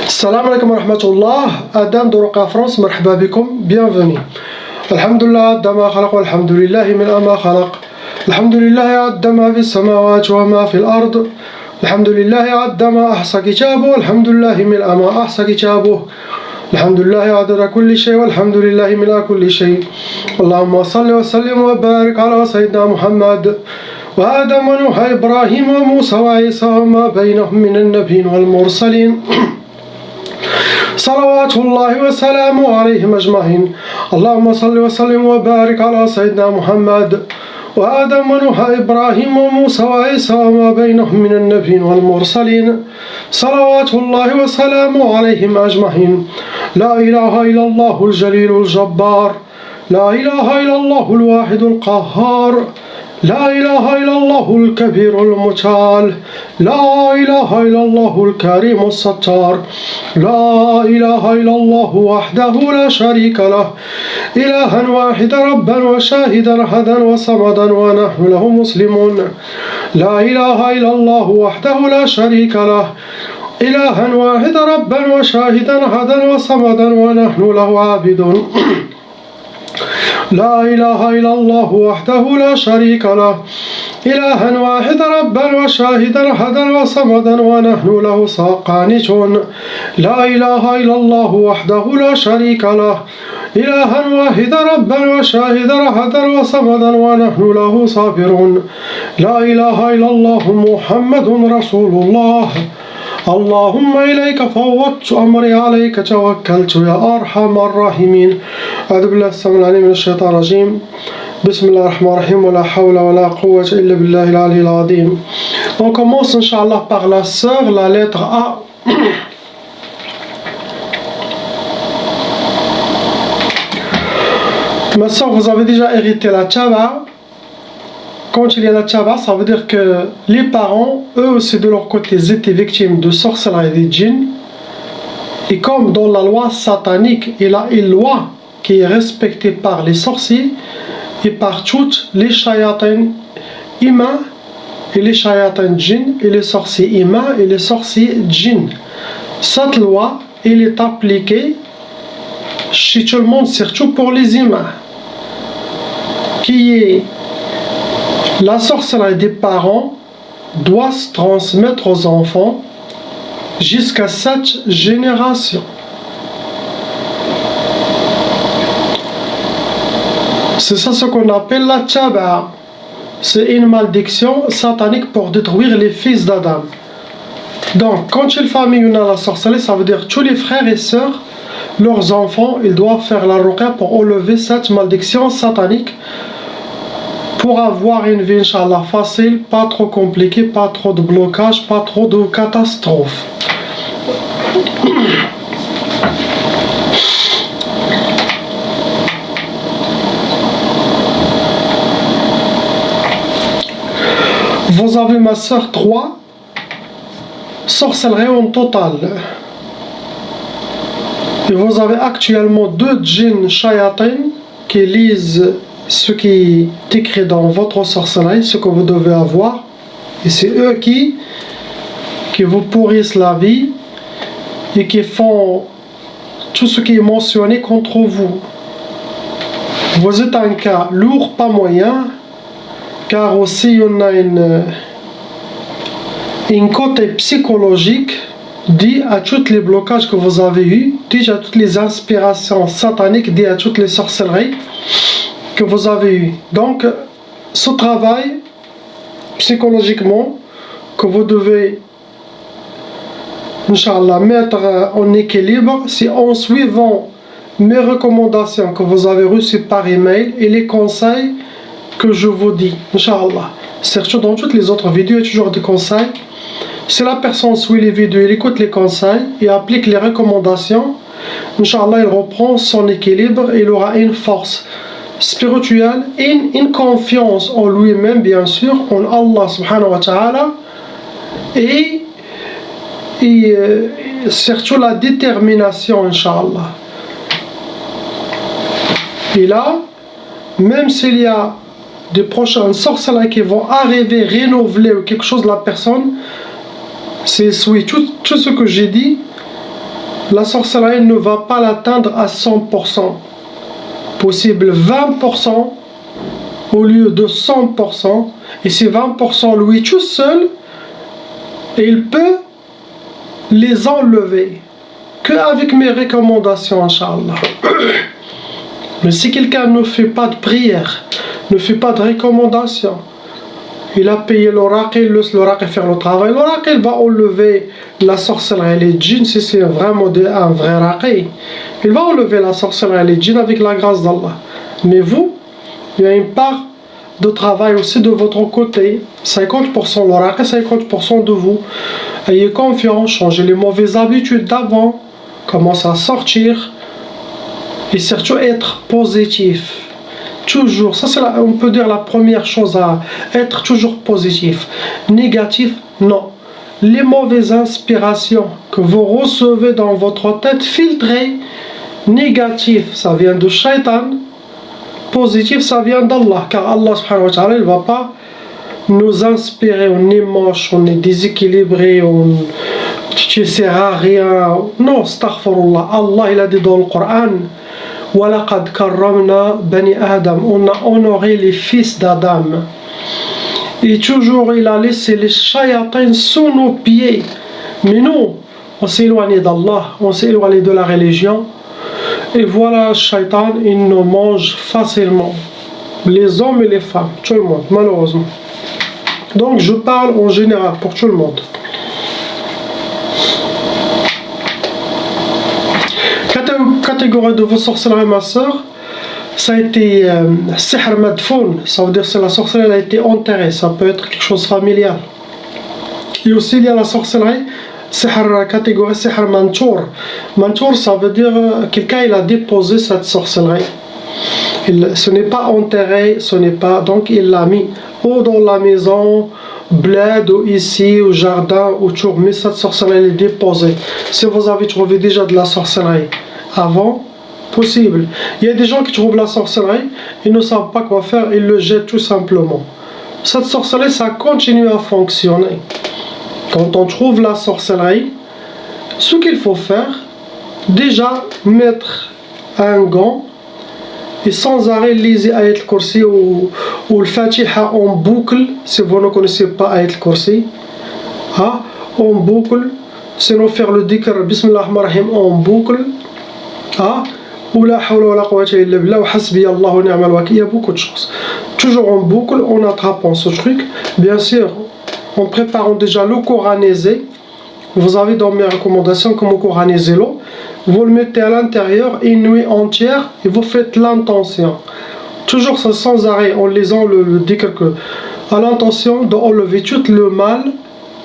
Salam alaikum wa rahmatullah. Adam de Roca France, marhaba bikum, bienvenue. Alhamdulillah, Adama khalaq wa alhamdulillahi min ama khalaq. Alhamdulillahi Adama fi samawati wa ma fi al-ard. Alhamdulillahi Adama ahsa kitabu, alhamdulillahi min ama ahsa kitabu. Alhamdulillahi adada kulli shay, walhamdulillahi min kulli shay. Allahumma salli wa sallim wa barik ala sayyidina Muhammad. وآدم ونوح إبراهيم وموسى وعيسى وما بينهم من النبيين والمرسلين صلوات الله وسلامه عليهم أجمعين. اللهم صل وسلم وبارك على سيدنا محمد وآدم ونوح إبراهيم وموسى وعيسى وما بينهم من النبيين والمرسلين صلوات الله وسلامه عليهم أجمعين. لا إله إلا الله الجليل الجبار، لا إله إلا الله الواحد القهار، لا إله إلا الله الكبير المتعال، لا إله إلا الله الكريم الستار، لا إله إلا الله وحده لا شريك له، إلها واحدا ربا وشاهدا أحدا وصمدا ونحن له مسلمون. لا إله إلا الله وحده لا شريك له، إلها واحدا ربا وشاهدا أحدا وصمدا ونحن له عابدون. لا إله إلا الله وحده لا شريك له، إلها واحدا ربا وشاهدا أحدا وصمدا ونحن له قانتون. لا إله إلا الله وحده لا شريك له، إلها واحدا ربا وشاهدا أحدا وصمدا ونحن له صابرون. لا إله إلا الله محمد رسول الله. اللهم إليك فوضت أمري عليك توكلت يا أرحم الراحمين. أعوذ بالله السميع العليم من الشيطان الرجيم. بسم الله الرحمن الرحيم ولا حول ولا قوة إلا بالله العلي العظيم. On commence Inch'Allah par la sœur, la lettre A. Ma sœur, vous avez déjà hérité la tchaba. Quand il y a la tchaba, ça veut dire que les parents, eux aussi de leur côté, ils étaient victimes de sorcellerie et de djinn. Et comme dans la loi satanique, il y a une loi qui est respectée par les sorciers et par toutes les shayatins humains et les shayatins djinn et les sorciers humains et les sorciers djinn. Cette loi, elle est appliquée chez tout le monde, surtout pour les humains, qui est la sorcellerie des parents doit se transmettre aux enfants jusqu'à 7 générations. C'est ça ce qu'on appelle la tchaba. C'est une malédiction satanique pour détruire les fils d'Adam. Donc, quand une famille a la sorcellerie, ça veut dire tous les frères et sœurs, leurs enfants, ils doivent faire la ruqya pour enlever cette malédiction satanique, pour avoir une vie, Inch'Allah, facile, pas trop compliquée, pas trop de blocage, pas trop de catastrophes. Vous avez, ma sœur, 3 sorcelleries en total. Et vous avez actuellement 2 djinns shayatin qui lisent ce qui est écrit dans votre sorcellerie, ce que vous devez avoir. Et c'est eux qui vous pourrissent la vie et qui font tout ce qui est mentionné contre vous. Vous êtes un cas lourd, pas moyen, car aussi on a une côté psychologique dit à tous les blocages que vous avez eus, dit à toutes les inspirations sataniques, dit à toutes les sorcelleries que vous avez eues. Donc, ce travail psychologiquement que vous devez, Inch'Allah, mettre en équilibre, c'est en suivant mes recommandations que vous avez reçues par email et les conseils que je vous dis, Inch'Allah. Surtout dans toutes les autres vidéos, il y a toujours des conseils. Si la personne suit les vidéos, il écoute les conseils et applique les recommandations, Inch'Allah, il reprend son équilibre et il aura une force spirituelle et une confiance en lui-même, bien sûr, en Allah subhanahu wa ta'ala, et surtout la détermination, Inch'Allah. Et là, même s'il y a des prochaines sorcelleries qui vont arriver, renouveler ou quelque chose de la personne, c'est suit tout ce que j'ai dit, la sorcellerie ne va pas l'atteindre à 100%. Possible 20% au lieu de 100%. Et ces 20%, lui tout seul, il peut les enlever qu'avec mes recommandations, Inch'Allah. Mais si quelqu'un ne fait pas de prière, ne fait pas de recommandations, il a payé l'oracle, il laisse l'oracle faire le travail. L'oracle va enlever la sorcellerie et les djinns, si c'est vraiment un vrai oracle. Il va enlever la sorcellerie et les djinns avec la grâce d'Allah. Mais vous, il y a une part de travail aussi de votre côté. 50% l'oracle, 50% de vous. Ayez confiance, changez les mauvaises habitudes d'avant, commencez à sortir et surtout être positif. Toujours, ça c'est on peut dire la première chose à être toujours positif. Négatif, non. Les mauvaises inspirations que vous recevez dans votre tête, filtrez. Négatif, ça vient de Shaitan. Positif, ça vient d'Allah. Car Allah subhanahu wa ta'ala, il ne va pas nous inspirer. On est moche, on est déséquilibré, tu ne sers à rien. Non, astaghfirullah. Allah, il a dit dans le Coran, وَلَقَدْ كَرَّمْنَا بَنِي آدَمَ. On a honoré les fils d'Adam. Et toujours, il a laissé les shayatins sous nos pieds. Mais nous, on s'est éloigné d'Allah, on s'est éloigné de la religion. Et voilà, shaitan, il nous mange facilement. Les hommes et les femmes, tout le monde, malheureusement. Donc, je parle en général pour tout le monde. Catégorie de vos sorcelleries, ma soeur, ça a été sihr madfoun, ça veut dire que la sorcellerie a été enterrée, ça peut être quelque chose de familial. Et aussi il y a la sorcellerie, catégorie sihr mantour. Mantour, ça veut dire quelqu'un il a déposé cette sorcellerie. Ce n'est pas enterré, ce n'est pas, donc il l'a mis ou dans la maison, bled, ou ici, au jardin, ou toujours, mais cette sorcellerie est déposée. Si vous avez trouvé déjà de la sorcellerie avant, possible. Il y a des gens qui trouvent la sorcellerie, ils ne savent pas quoi faire, ils le jettent tout simplement. Cette sorcellerie, ça continue à fonctionner. Quand on trouve la sorcellerie, ce qu'il faut faire, déjà mettre un gant et sans arrêt lisez Ayat al-Kursi ou le Fatiha en boucle, si vous ne connaissez pas Ayat al-Kursi, en boucle, sinon faire le dhikr Bismillah ar-Rahman ar-Rahim en boucle, ou la hawla wa la quwwata illa billah, ou hasbi Allah wa ni'mal wakil, il y a beaucoup de choses. Toujours en boucle, en attrapant ce truc, bien sûr, en préparant déjà le coranisé. Vous avez dans mes recommandations comment coraniser l'eau. Vous le mettez à l'intérieur une nuit entière et vous faites l'intention. Toujours ça sans arrêt en lisant le dhikr à l'intention d'enlever tout le mal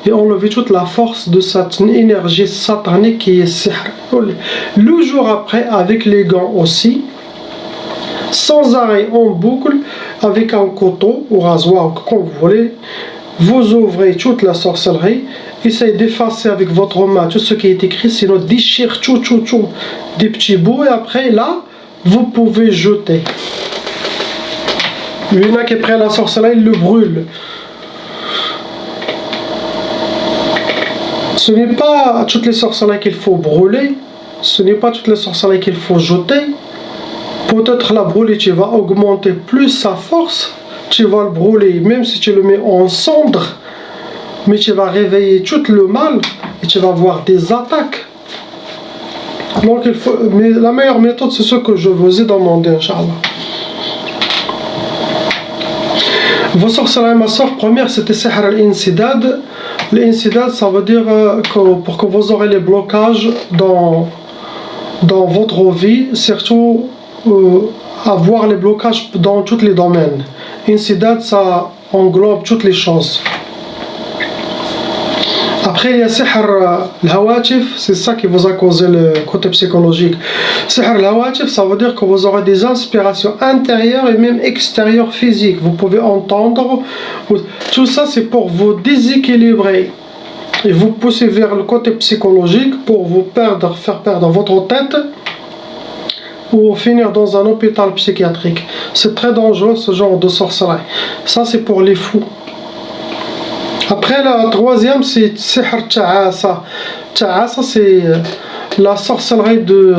et enlever toute la force de cette énergie satanique qui est sihr. Le jour après, avec les gants aussi, sans arrêt en boucle, avec un couteau ou rasoir comme vous voulez, vous ouvrez toute la sorcellerie, essayez d'effacer avec votre main tout ce qui est écrit, sinon déchire tout, des petits bouts, et après là, vous pouvez jeter. Il y en a qui prennent la sorcellerie, il le brûle. Ce n'est pas toutes les sorcelleries qu'il faut brûler, ce n'est pas toutes les sorcelleries qu'il faut jeter. Peut-être la brûler, tu vas augmenter plus sa force, tu vas le brûler, même si tu le mets en cendre, mais tu vas réveiller tout le mal et tu vas avoir des attaques. Donc mais la meilleure méthode, c'est ce que je vous ai demandé, Inch'Allah. Vos sorcelleries, ma soeur, première c'était sihr al-insidad. L'insidad, ça veut dire que pour que vous aurez les blocages dans votre vie, surtout avoir les blocages dans tous les domaines. Insidad, ça englobe toutes les choses. Après, il y a sihr al-hawatif, c'est ça qui vous a causé le côté psychologique. Sihr al-hawatif, ça veut dire que vous aurez des inspirations intérieures et même extérieures physiques. Vous pouvez entendre. Tout ça, c'est pour vous déséquilibrer et vous pousser vers le côté psychologique pour vous faire perdre votre tête ou finir dans un hôpital psychiatrique. C'est très dangereux ce genre de sorcellerie. Ça, c'est pour les fous. Après, la troisième, c'est sihr ta'asa. Ta'asa, c'est la sorcellerie de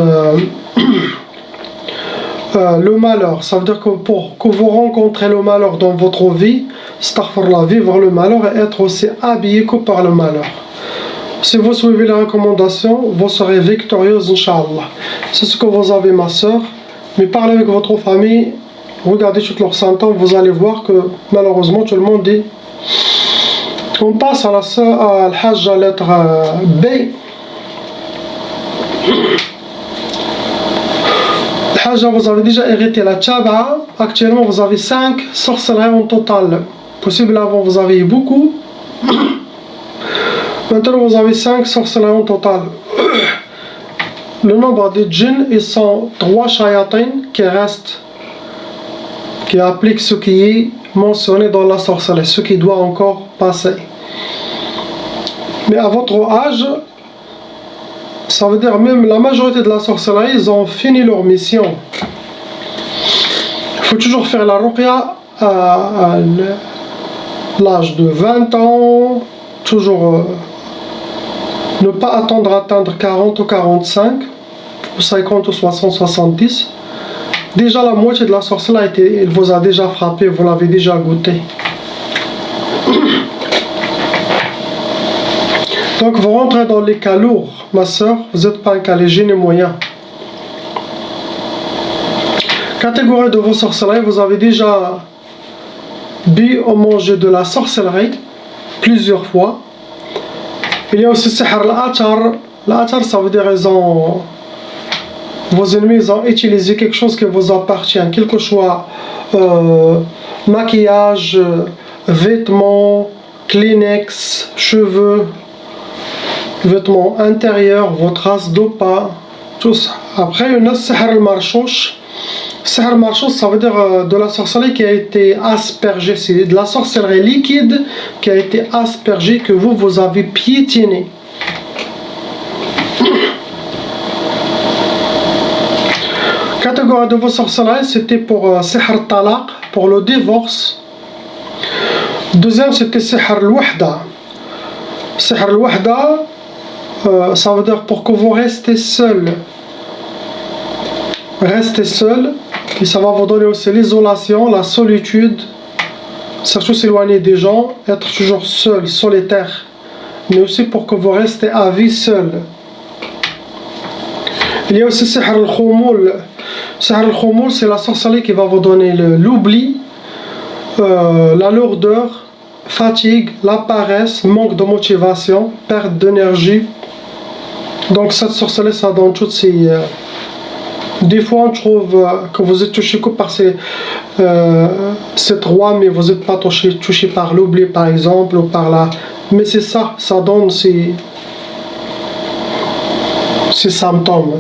le malheur. Ça veut dire que pour que vous rencontrez le malheur dans votre vie, astaghfirullah, vivre le malheur et être aussi habillé que par le malheur. Si vous suivez les recommandations, vous serez victorieuse, Inch'Allah. C'est ce que vous avez, ma soeur. Mais parlez avec votre famille, regardez toutes leurs symptômes, vous allez voir que malheureusement tout le monde dit. On passe à la soeur, à l'hajj, lettre B. L'hajj, vous avez déjà hérité la tchaba. Actuellement, vous avez 5 sorcelleries en total. Possible avant, vous avez eu beaucoup. Maintenant, vous avez 5 sorcelleries en total. Le nombre de djinns, ils sont 3 shayatin qui restent, qui appliquent ce qui est mentionné dans la sorcellerie, ce qui doit encore passer. Mais à votre âge, ça veut dire même la majorité de la sorcellerie, ils ont fini leur mission. Il faut toujours faire la ruqya à l'âge de 20 ans, toujours ne pas attendre d'atteindre 40 ou 45, ou 50 ou 60, 70. Déjà la moitié de la sorcellerie, elle vous a déjà frappé, vous l'avez déjà goûté. Donc vous rentrez dans les cas lourds, ma soeur, vous n'êtes pas un cas léger ni moyen. Catégorie de vos sorcelleries, vous avez déjà bu ou mangé de la sorcellerie plusieurs fois. Il y a aussi sihr al-atar. L'atar, ça veut dire vos ennemis ont utilisé quelque chose qui vous appartient, quelque soit maquillage, vêtements, Kleenex, cheveux, vêtements intérieurs, votre race d'opa, tout ça. Après, il y a sihr al-marchouch. Sihr al-marchouch, ça veut dire de la sorcellerie qui a été aspergée. C'est de la sorcellerie liquide qui a été aspergée, que vous avez piétiné. Catégorie de vos sorcelleries, c'était pour sihr talaq, pour le divorce. Deuxième, c'était sihr al-wahda. Sihr al-wahda, ça veut dire pour que vous restez seul. Restez seul, et ça va vous donner aussi l'isolation, la solitude, surtout s'éloigner des gens, être toujours seul, solitaire, mais aussi pour que vous restez à vie seul. Il y a aussi sihr al-khoumoul. Sihr al-khoumoul, c'est la sorcellerie qui va vous donner l'oubli, la lourdeur, fatigue, la paresse, manque de motivation, perte d'énergie. Donc cette sorcellerie, ça donne toutes ces... Des fois, on trouve que vous êtes touché que par ces trois, mais vous n'êtes pas touché par l'oubli, par exemple, ou par la... Mais c'est ça, ça donne ces symptômes.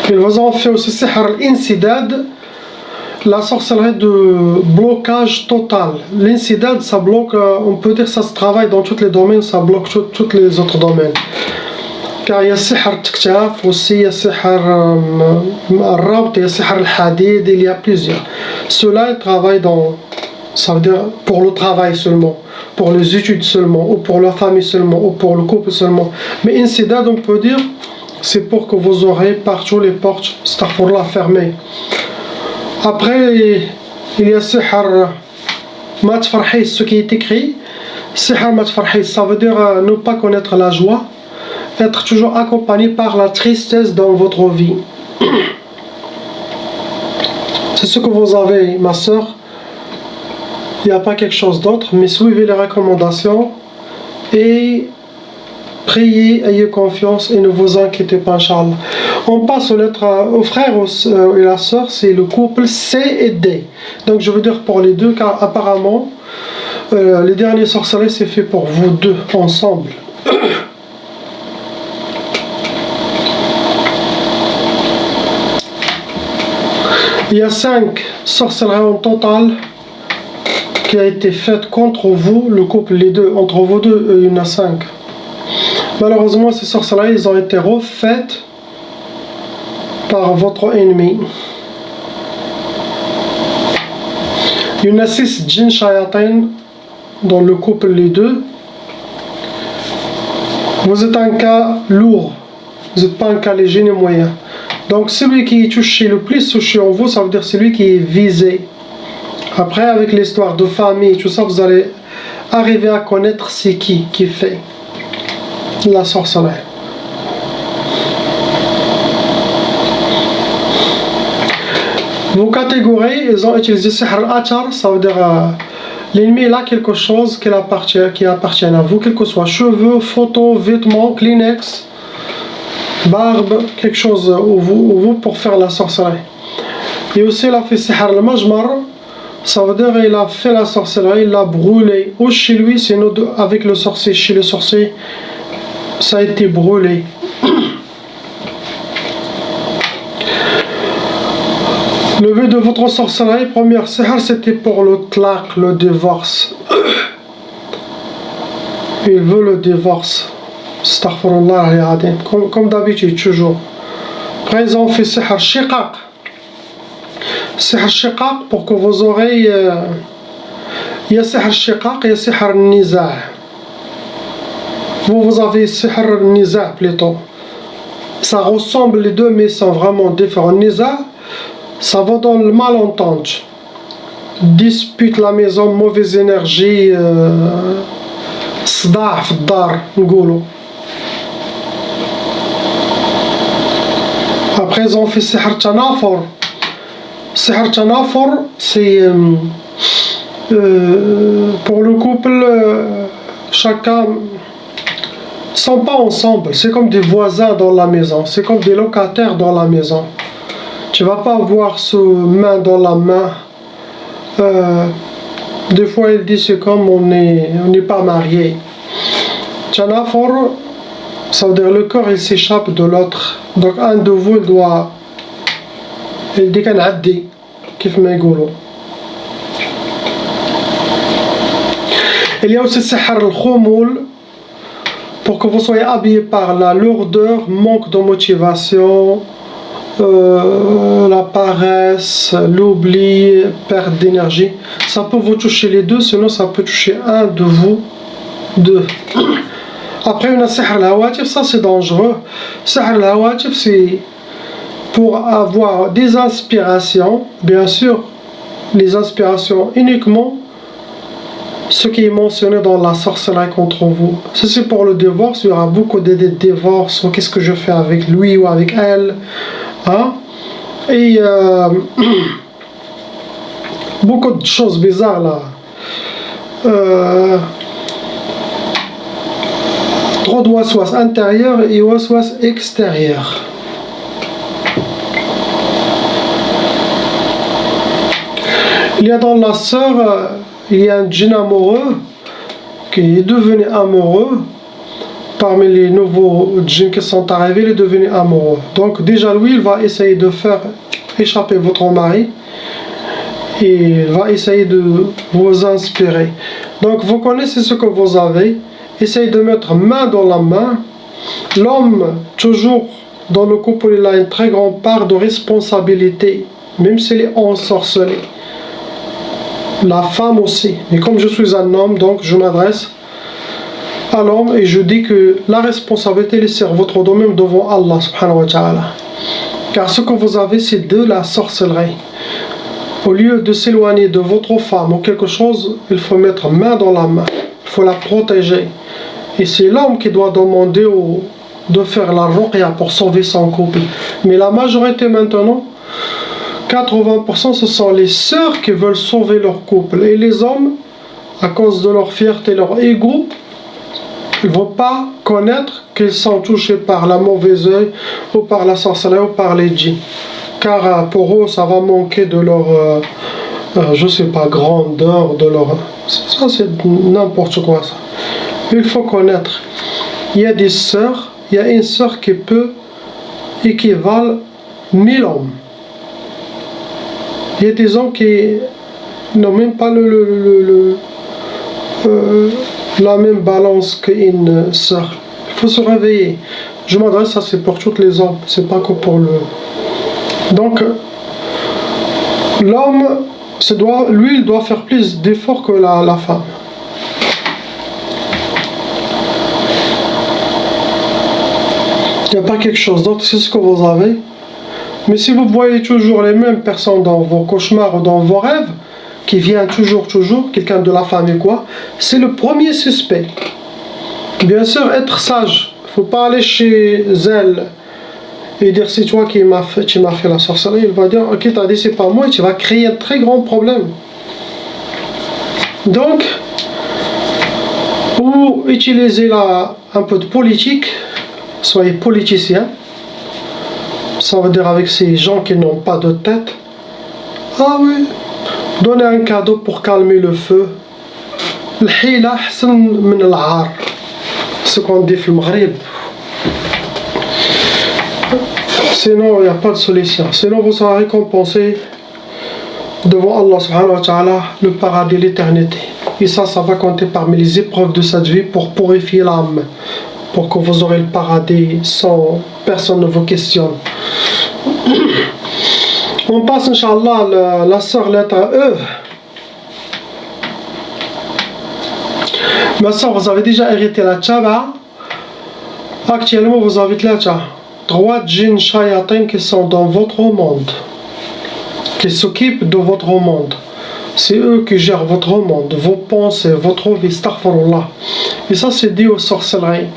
Ils vous ont fait aussi sihr al-insidad, la sorcellerie de blocage total. L'insidad, ça bloque, on peut dire que ça se travaille dans tous les domaines, ça bloque tous les autres domaines. Car il y a sihr al-tiktaf aussi, il y a sihr al-rabt, il y a sihr al-hadid, il y a plusieurs. Ceux-là, ils travaillent dans, ça veut dire pour le travail seulement, pour les études seulement, ou pour la famille seulement, ou pour le couple seulement. Mais insidad, on peut dire, c'est pour que vous aurez partout les portes, astaghfirullah, fermées. Après, il y a sihr ma tfarhis, ce qui est écrit. Sihr ma tfarhis, ça veut dire ne pas connaître la joie, être toujours accompagné par la tristesse dans votre vie. C'est ce que vous avez, ma soeur. Il n'y a pas quelque chose d'autre, mais suivez les recommandations et priez, ayez confiance et ne vous inquiétez pas, Inch'Allah. On passe aux lettres, aux frères et la sœur, c'est le couple C et D. Donc je veux dire pour les deux, car apparemment, les derniers sorcelleries, c'est fait pour vous deux, ensemble. Il y a 5 sorcelleries en total qui a été faites contre vous, le couple, les deux, entre vous deux, il y en a 5. Malheureusement, ces sorcelleries, ils ont été refaites par votre ennemi. Il y en a 6 djinns shayatin dans le couple, les deux. Vous êtes un cas lourd, vous n'êtes pas un cas léger ni moyen. Donc celui qui est touché, le plus touché en vous, ça veut dire celui qui est visé. Après, avec l'histoire de famille, tout ça, vous allez arriver à connaître c'est qui fait la sorcellerie. Vos catégories, ils ont utilisé sihr al-athar, ça veut dire l'ennemi a quelque chose qui appartient à vous, quel que soit cheveux, photos, vêtements, Kleenex, barbe, quelque chose au vous pour faire la sorcellerie. Et aussi il a fait sihr al-majmar, ça veut dire il a fait la sorcellerie, il l'a brûlé, ou chez lui, sinon avec le sorcier, chez le sorcier, ça a été brûlé. Le but de votre sorcellerie, première sihr, c'était pour le tlaq, le divorce. Il veut le divorce. Astaghfirullah, comme d'habitude, toujours. Après, ils ont fait sihr shiqaq. Sihr shiqaq, pour que vos oreilles... il y a sihr shiqaq, il y a sihr niza'. Vous avez sihr niza' plutôt. Ça ressemble les deux, mais ils sont vraiment différents. Niza', ça va dans le malentendu. Dispute la maison, mauvaise énergie, صداع في الدار نقولوا. Après ils ont fait sihr tanafur. Sihr tanafur, c'est pour le couple, chacun ne sont pas ensemble, c'est comme des voisins dans la maison, c'est comme des locataires dans la maison. Tu vas pas avoir ce main dans la main. Des fois il dit c'est comme on n'est pas marié. Tanafur, ça veut dire le corps il s'échappe de l'autre. Donc un de vous il dit qu'un addi, kif ma يقولوا. Il y a aussi sihr al-khumul, pour que vous soyez habillé par la lourdeur, manque de motivation, la paresse, l'oubli, perte d'énergie. Ça peut vous toucher les deux, sinon ça peut toucher un de vous deux. Après, une sihr al-hawatif, ça c'est dangereux. Sihr al-hawatif, c'est pour avoir des inspirations, bien sûr, les inspirations uniquement ce qui est mentionné dans la sorcellerie contre vous. Si c'est pour le divorce, il y aura beaucoup de divorces. Qu'est-ce que je fais avec lui ou avec elle, hein? Et beaucoup de choses bizarres là. Trop de waswas intérieur et waswas extérieur. Il y a dans la sœur, il y a un djinn amoureux qui est devenu amoureux. Parmi les nouveaux djinns qui sont arrivés, il est devenu amoureux. Donc déjà lui, il va essayer de faire échapper votre mari. Et il va essayer de vous inspirer. Donc vous connaissez ce que vous avez. Essayez de mettre main dans la main. L'homme, toujours dans le couple, il a une très grande part de responsabilité, même s'il est ensorcelé. La femme aussi. Mais comme je suis un homme, donc je m'adresse à l'homme et je dis que la responsabilité est sur votre domaine devant Allah subhanahu wa ta'ala. Car ce que vous avez, c'est de la sorcellerie. Au lieu de s'éloigner de votre femme ou quelque chose, il faut mettre main dans la main. Il faut la protéger. Et c'est l'homme qui doit demander de faire la ruqya pour sauver son couple. Mais la majorité maintenant, 80%, ce sont les sœurs qui veulent sauver leur couple. Et les hommes, à cause de leur fierté, leur ego, ils ne vont pas connaître qu'ils sont touchés par la mauvaise œil ou par la sorcellerie ou par les djinns. Car pour eux, ça va manquer de leur, je sais pas, grandeur, de leur... Ça, c'est n'importe quoi, ça. Il faut connaître. Il y a des sœurs, il y a une sœur qui peut équivaler 1000 hommes. Il y a des hommes qui n'ont même pas la même balance qu'une sœur. Il faut se réveiller. Je m'adresse, ça c'est pour tous les hommes, c'est pas que pour le... Donc, l'homme, lui, il doit faire plus d'efforts que la femme. Il n'y a pas quelque chose d'autre, c'est ce que vous avez. Mais si vous voyez toujours les mêmes personnes dans vos cauchemars ou dans vos rêves, qui vient toujours, quelqu'un de la famille quoi, c'est le premier suspect. Bien sûr, être sage. Il ne faut pas aller chez elle et dire c'est toi qui m'as fait la sorcellerie. Il va dire ok, t'as dit c'est pas moi, et tu vas créer un très grand problème. Donc, pour utiliser un peu de politique, soyez politicien. Ça veut dire avec ces gens qui n'ont pas de tête. Ah oui, donnez un cadeau pour calmer le feu. الحيلة أحسن من العار. Ce qu'on dit في المغرب. Sinon, il n'y a pas de solution. Sinon, vous serez récompensé devant Allah subhanahu wa ta'ala le paradis, l'éternité. Et ça va compter parmi les épreuves de cette vie pour purifier l'âme. Pour que vous aurez le paradis sans personne ne vous questionne. On passe, Inch'Allah, la sœur lettre E. Ma sœur, vous avez déjà hérité la tchaba. Actuellement, vous avez trois djinns shayatin qui sont dans votre monde, qui s'occupent de votre monde. C'est eux qui gèrent votre monde, vos pensées, votre vie, astaghfirullah. Et ça, c'est dit aux sorcelleries.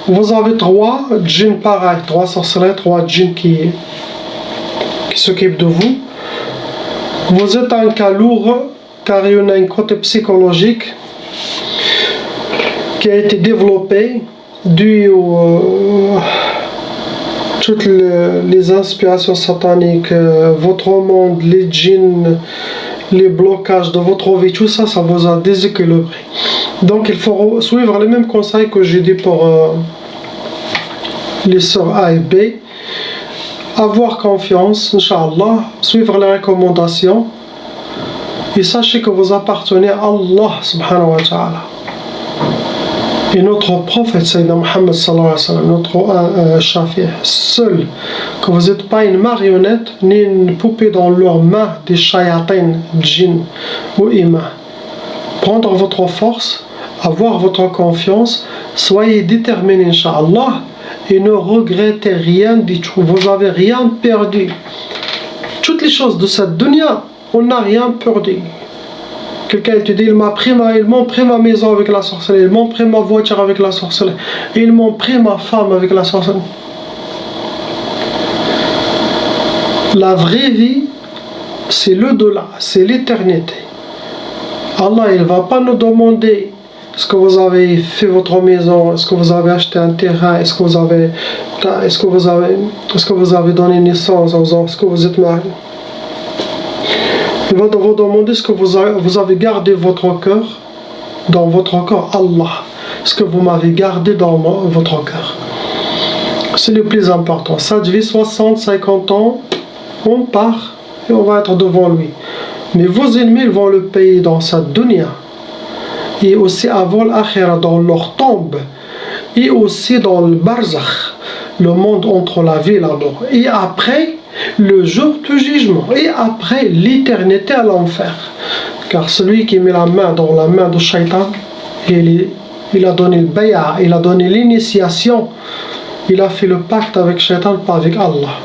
Vous avez trois djinns pareils, trois sorcelleries, trois djinns qui s'occupent de vous. Vous êtes un cas lourd, car il y en a un côté psychologique qui a été développé dû toutes les inspirations sataniques, votre monde, les djinns, les blocages de votre vie, tout ça, ça vous a déséquilibré. Donc il faut suivre les mêmes conseils que j'ai dit pour les sœurs A et B. Avoir confiance, Inch'Allah, suivre les recommandations et sachez que vous appartenez à Allah subhanahu wa ta'ala. Et notre prophète Sayyidina Muhammad sallallahu alayhi wa sallam, notre Shafi, seul, que vous n'êtes pas une marionnette ni une poupée dans leurs mains des shayatin, djinn ou imam. Prendre votre force, avoir votre confiance, soyez déterminés, Inch'Allah, et ne regrettez rien du tout. Vous n'avez rien perdu. Toutes les choses de cette dunya, on n'a rien perdu. Quelqu'un te dit, ils m'ont pris ma maison avec la sorcellerie, ils m'ont pris ma voiture avec la sorcellerie, ils m'ont pris ma femme avec la sorcellerie. La vraie vie, c'est l'au-delà, c'est l'éternité. Allah, il ne va pas nous demander est-ce que vous avez fait votre maison, est-ce que vous avez acheté un terrain, est-ce que vous avez donné naissance aux enfants, est-ce que vous êtes marié. Il va vous demander ce que vous avez gardé votre cœur, dans votre corps, Allah. Ce que vous m'avez gardé dans votre cœur. C'est le plus important. Cette vie, 60, 50 ans, on part et on va être devant lui. Mais vos ennemis, ils vont le payer dans cette dunya. Et aussi avant l'akhira, dans leur tombe. Et aussi dans le barzakh, le monde entre la vie et la mort. Et après, le jour du jugement, et après l'éternité à l'enfer. Car celui qui met la main dans la main du shaitan, il a donné le bay'a, il a donné l'initiation, il a fait le pacte avec shaitan, pas avec Allah.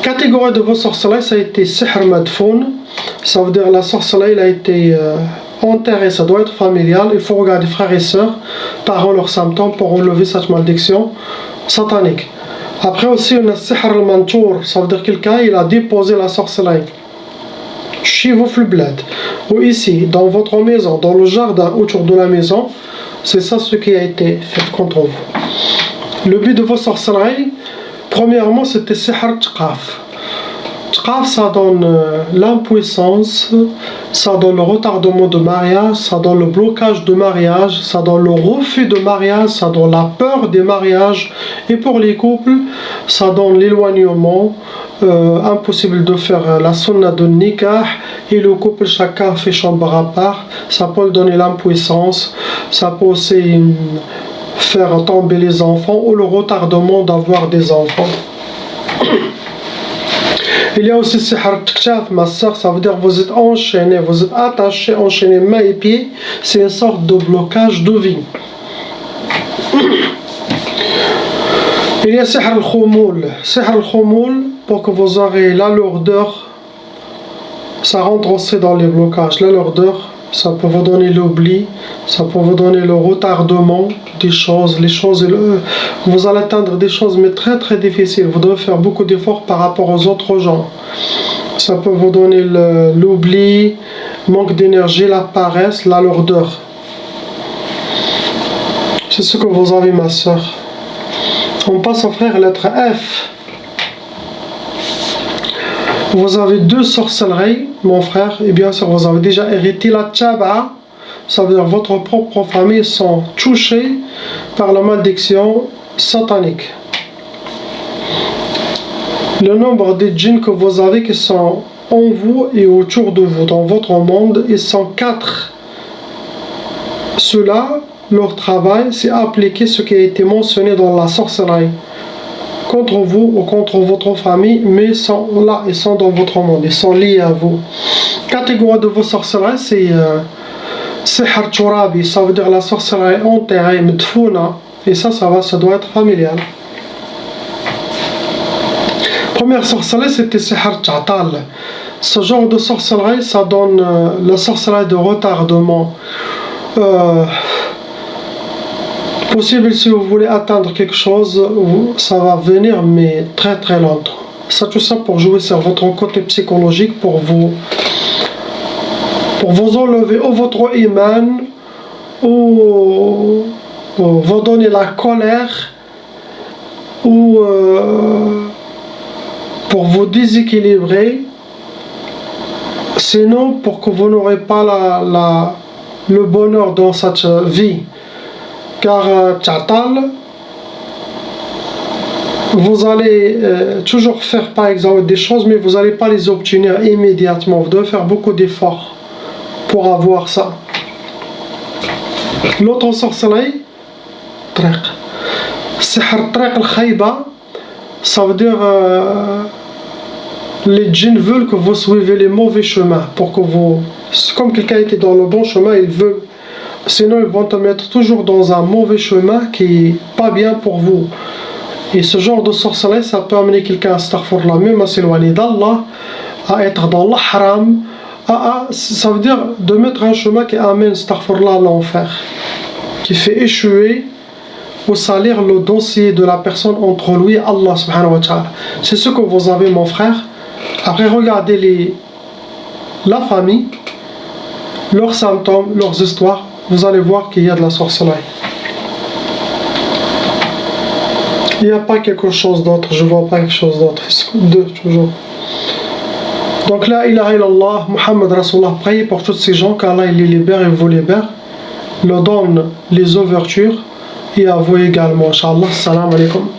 Catégorie de vos sorcelleries, ça a été sihr madfoun, ça veut dire la sorcellerie, elle a été enterré, ça doit être familial. Il faut regarder frères et sœurs, parents leurs symptômes pour enlever cette malédiction satanique. Après aussi, on a sihr al-mantour, ça veut dire quelqu'un il a déposé la sorcellerie chez vous, bled, ou ici, dans votre maison, dans le jardin autour de la maison. C'est ça ce qui a été fait contre vous. Le but de vos sorcelleries, premièrement, c'était sihr tqaf. Tqaf, ça donne l'impuissance, ça donne le retardement de mariage, ça donne le blocage de mariage, ça donne le refus de mariage, ça donne la peur des mariages. Et pour les couples, ça donne l'éloignement, impossible de faire la sunna de nikah, et le couple chacun fait chambre à part. Ça peut donner l'impuissance, ça peut aussi faire tomber les enfants ou le retardement d'avoir des enfants. Il y a aussi sihr tkchaf, ma soeur, ça veut dire que vous êtes enchaîné, vous êtes attaché, enchaîné mains et pieds. C'est une sorte de blocage de vie. Il y a sihr al-khoumoul. Sihr al-khoumoul, pour que vous aurez la lourdeur, ça rentre aussi dans les blocages. La lourdeur, ça peut vous donner l'oubli, ça peut vous donner le retardement des choses, vous allez atteindre des choses mais très très difficiles. Vous devez faire beaucoup d'efforts par rapport aux autres gens. Ça peut vous donner l'oubli, manque d'énergie, la paresse, la lourdeur. C'est ce que vous avez, ma soeur. On passe au frère, lettre F. Vous avez 2 sorcelleries, mon frère, et bien sûr vous avez déjà hérité la tchaba. Ça veut dire que votre propre famille sont touchées par la malédiction satanique. Le nombre de djinns que vous avez qui sont en vous et autour de vous, dans votre monde, ils sont 4. Ceux-là, leur travail, c'est appliquer ce qui a été mentionné dans la sorcellerie contre vous ou contre votre famille, mais ils sont là, ils sont dans votre monde, ils sont liés à vous. Catégorie de vos sorcelleries, c'est sihr turabi, ça veut dire la sorcellerie enterrée, medfouna, et ça doit être familial. Première sorcellerie, c'était sihr ta'tal. Ce genre de sorcellerie, ça donne la sorcellerie de retardement. Possible, si vous voulez atteindre quelque chose, ça va venir, mais très très longtemps. Ça, tout ça pour jouer sur votre côté psychologique, pour vous enlever ou votre iman, ou vous donner la colère, ou pour vous déséquilibrer. Sinon, pour que vous n'aurez pas le bonheur dans cette vie. Car ta'tal, vous allez toujours faire par exemple des choses, mais vous n'allez pas les obtenir immédiatement. Vous devez faire beaucoup d'efforts pour avoir ça. L'autre sorcellerie, triq. Sihr triq al-khayba, ça veut dire les djinns veulent que vous suivez les mauvais chemins, pour que vous, comme quelqu'un était dans le bon chemin, ils veulent. Sinon, ils vont te mettre toujours dans un mauvais chemin qui n'est pas bien pour vous. Et ce genre de sorcellerie, ça peut amener quelqu'un, astaghfirullah, même à s'éloigner d'Allah, à être dans l'ahram. Ça veut dire de mettre un chemin qui amène, astaghfirullah, à l'enfer, qui fait échouer ou salir le dossier de la personne entre lui et Allah subhanahu wa ta'ala. C'est ce que vous avez, mon frère. Après, regardez la famille, leurs symptômes, leurs histoires. Vous allez voir qu'il y a de la sorcellerie. Il n'y a pas quelque chose d'autre, je ne vois pas quelque chose d'autre. 2 toujours. Donc la ilaha illallah, Muhammad Rasulullah, priez pour tous ces gens, qu'Allah les libère et vous libère, leur donne les ouvertures, et à vous également, Inch'Allah. Salam alaikum.